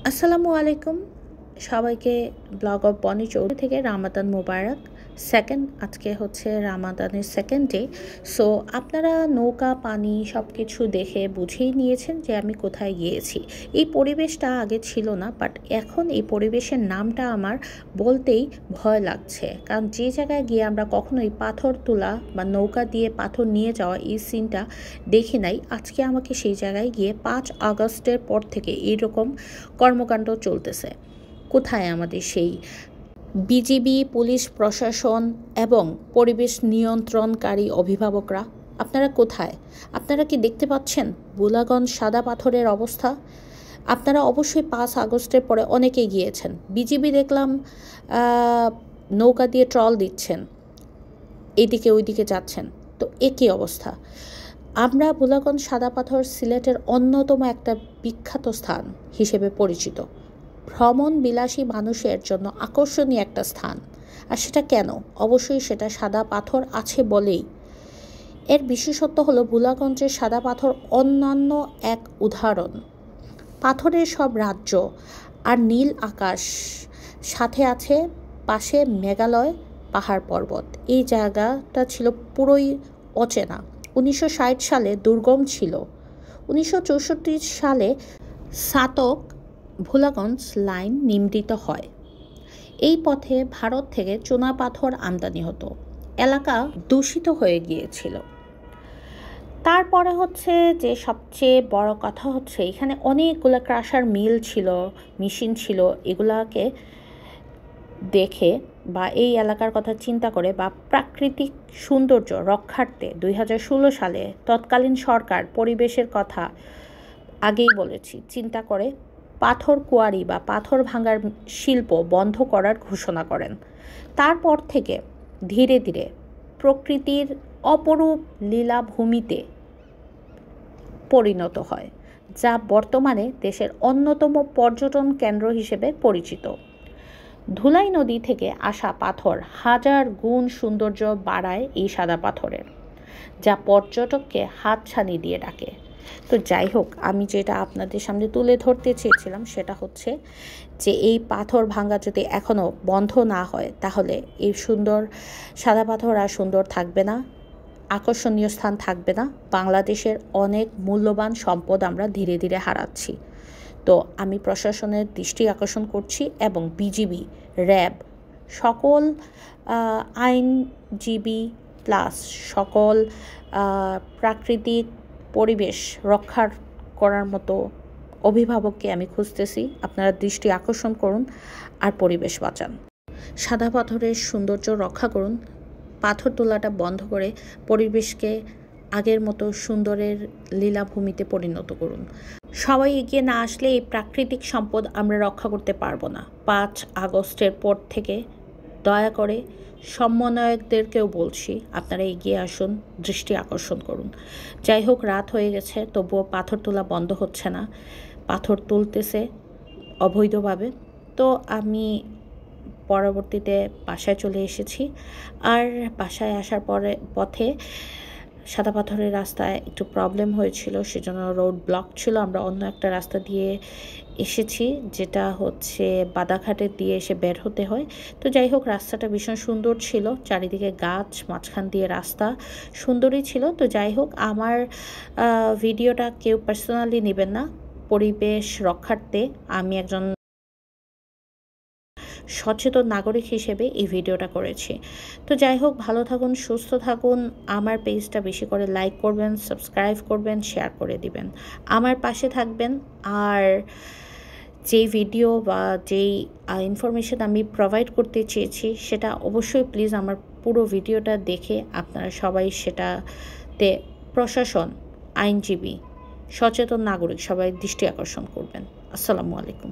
আসসালামু আলাইকুম সবাইকে ব্লগ অফ বনি চৌধুরী থেকে রামাদান মোবারক সেকেন্ড আজকে হচ্ছে রামাদানের সেকেন্ড ডে। সো আপনারা নৌকা পানি সব কিছু দেখে বুঝেই নিয়েছেন যে আমি কোথায় গিয়েছি। এই পরিবেশটা আগে ছিল না, বাট এখন এই পরিবেশের নামটা আমার বলতেই ভয় লাগছে, কারণ যে জায়গায় গিয়ে আমরা কখনোই পাথর তোলা বা নৌকা দিয়ে পাথর নিয়ে যাওয়া এই সিনটা দেখি নাই। আজকে আমাকে সেই জায়গায় গিয়ে 5 আগস্টের পর থেকে এইরকম কর্মকাণ্ড চলতেছে। কোথায় আমাদের সেই বিজিবি, পুলিশ প্রশাসন এবং পরিবেশ নিয়ন্ত্রণকারী অভিভাবকরা? আপনারা কোথায়? আপনারা কি দেখতে পাচ্ছেন বুলাগঞ্জ সাদা পাথরের অবস্থা? আপনারা অবশ্যই 5 আগস্টের পরে অনেকেই গিয়েছেন। বিজিবি দেখলাম নৌকা দিয়ে ট্রল দিচ্ছেন, এইদিকে ওইদিকে যাচ্ছেন। তো একই অবস্থা। আমরা বুলাগঞ্জ সাদা পাথর সিলেটের অন্যতম একটা বিখ্যাত স্থান হিসেবে পরিচিত, ভ্রমণ বিলাসী মানুষের জন্য আকর্ষণীয় একটা স্থান। আর সেটা কেন? অবশ্যই সেটা সাদা পাথর আছে বলেই। এর বিশেষত্ব হলো বুলাগঞ্জের সাদা পাথর অন্যান্য এক উদাহরণ। পাথরের সব রাজ্য আর নীল আকাশ, সাথে আছে পাশে মেঘালয় পাহাড় পর্বত। এই জায়গাটা ছিল পুরোই অচেনা। 1960 সালে দুর্গম ছিল। 1964 সালে সাতক ভোলাগঞ্জ লাইন নির্মিত হয়। এই পথে ভারত থেকে চুনা পাথর আমদানি হতো। এলাকা দূষিত হয়ে গিয়েছিল। তারপরে হচ্ছে যে সবচেয়ে বড় কথা হচ্ছে এখানে অনেকগুলো ক্রাশার মিল ছিল, মেশিন ছিল। এগুলাকে দেখে বা এই এলাকার কথা চিন্তা করে বা প্রাকৃতিক সৌন্দর্য রক্ষার্থে 2016 সালে তৎকালীন সরকার পরিবেশের কথা আগেই বলেছি চিন্তা করে পাথর কোয়ারি বা পাথর ভাঙার শিল্প বন্ধ করার ঘোষণা করেন। তারপর থেকে ধীরে ধীরে প্রকৃতির অপরূপ লীলাভূমিতে পরিণত হয়, যা বর্তমানে দেশের অন্যতম পর্যটন কেন্দ্র হিসেবে পরিচিত। ধুলাই নদী থেকে আসা পাথর হাজার গুণ সৌন্দর্য বাড়ায় এই সাদা পাথরের, যা পর্যটককে হাতছানি দিয়ে ডাকে। তো যাই হোক, আমি যেটা আপনাদের সামনে তুলে ধরতে চেয়েছিলাম সেটা হচ্ছে যে এই পাথর ভাঙা যদি এখনও বন্ধ না হয় তাহলে এই সুন্দর সাদা পাথর আর সুন্দর থাকবে না, আকর্ষণীয় স্থান থাকবে না। বাংলাদেশের অনেক মূল্যবান সম্পদ আমরা ধীরে ধীরে হারাচ্ছি। তো আমি প্রশাসনের দৃষ্টি আকর্ষণ করছি এবং বিজিবি, র্যাব, সকল আইনজীবী প্লাস সকল প্রাকৃতিক পরিবেশ রক্ষার করার মতো অভিভাবককে আমি খুঁজতেছি। আপনারা দৃষ্টি আকর্ষণ করুন আর পরিবেশ বাঁচান। সাদা পাথরের সৌন্দর্য রক্ষা করুন, পাথর তোলাটা বন্ধ করে পরিবেশকে আগের মতো সুন্দরের লীলাভূমিতে পরিণত করুন। সবাই এগিয়ে না আসলে এই প্রাকৃতিক সম্পদ আমরা রক্ষা করতে পারবো না। 5 আগস্টের পর থেকে দয়া করে সমন্বয়কদেরকেও বলছি, আপনারা এগিয়ে আসুন, দৃষ্টি আকর্ষণ করুন। যাই হোক, রাত হয়ে গেছে, তবুও পাথর তোলা বন্ধ হচ্ছে না। পাথর তুলতেছে অবৈধভাবে। তো আমি পরবর্তীতে বাসায় চলে এসেছি। আর বাসায় আসার পথে সাদা পাথরের রাস্তায় একটু প্রবলেম হয়েছিল, সেজন্য রোড ব্লক ছিল। আমরা অন্য একটা রাস্তা দিয়ে এসেছি, যেটা হচ্ছে বাদাঘাটের দিয়ে এসে বের হতে হয়। তো যাই হোক, রাস্তাটা ভীষণ সুন্দর ছিল, চারিদিকে গাছ, মাঝখান দিয়ে রাস্তা, সুন্দরই ছিল। তো যাই হোক, আমার ভিডিওটা কেউ পার্সোনালি নেবেন না। পরিবেশ রক্ষার্থে আমি একজন সচেতন নাগরিক হিসেবে এই ভিডিওটা করেছি। তো যাই হোক, ভালো থাকুন, সুস্থ থাকুন। আমার পেজটা বেশি করে লাইক করবেন, সাবস্ক্রাইব করবেন, শেয়ার করে দিবেন, আমার পাশে থাকবেন। আর যেই ভিডিও বা যেই ইনফরমেশন আমি প্রোভাইড করতে চেয়েছি সেটা অবশ্যই প্লিজ আমার পুরো ভিডিওটা দেখে আপনারা সবাই সেটাতে প্রশাসন, আইনজীবী, সচেতন নাগরিক সবাই দৃষ্টি আকর্ষণ করবেন। আসসালামু আলাইকুম।